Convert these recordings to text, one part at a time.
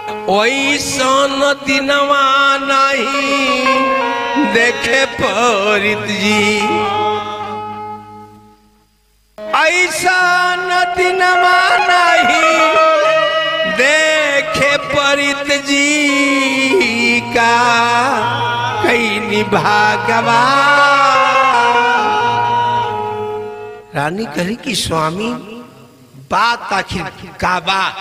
ओइसन दिनवा नहीं देखे परित जी, ऐसन दिनवा नहीं देखे परित जी का कई निभागवा। रानी कही कि स्वामी बात आखिर का बात?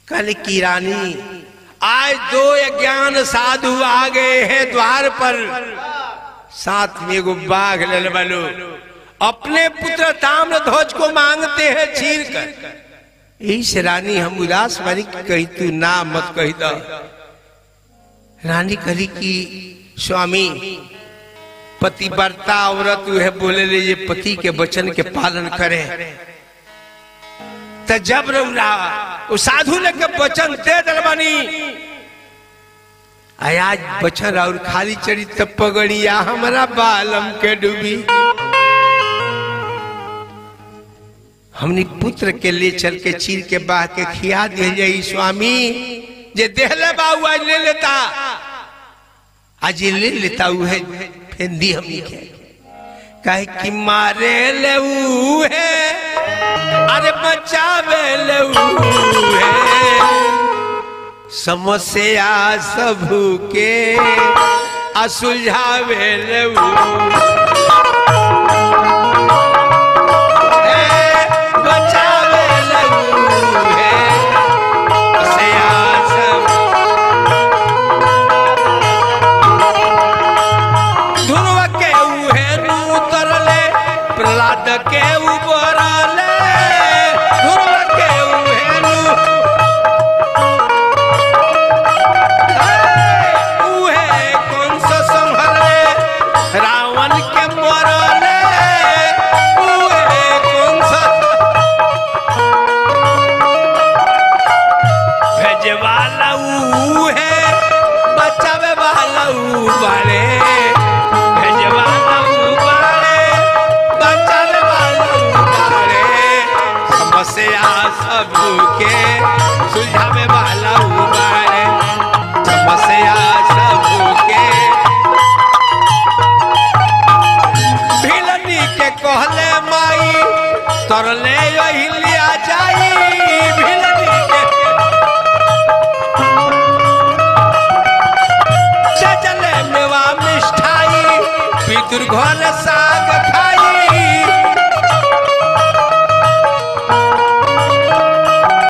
कल की रानी आज 2 अज्ञान साधु आ गए हैं द्वार पर, साथ में एगो बाघ लल बलो अपने पुत्र ताम्रध्वज को मांगते हैं चीर कर। इस रानी हम उदास बारी कही तू ना मत कही दो। रानी कही कि स्वामी पतिव्रता औरत है, बोले ले ये पति के वचन के पालन करे। तो जब रउरा वो साधु ने के वचन दे दलबानी, आज वचन और खाली चढ़ी तब पगड़िया हमारा बालम के डूबी। हमने पुत्र के ले चल के चीर के बाह के खिया दे जाई स्वामी। जे देहले बाऊ आज ले लेता, आज ले लेता है फेंदी हमनी के कहे कि मारे ले है, अरे बचावे ले है, समस्या सबू के असुलझावे ले के उबरले ध्रुव के उहेनु उहे कौन सा संभले रावण के मरले उहे कौन सा भेजे वाला उहे बचावे वाला उबाले भेजे वाला समस्या सबू के सुलझावे वाला उबारे, समस्या सबू के। भिलनी के कहले माई तरले यही लिया जाई, भिलनी के चचले मेवा मिष्ठाई पितुर घर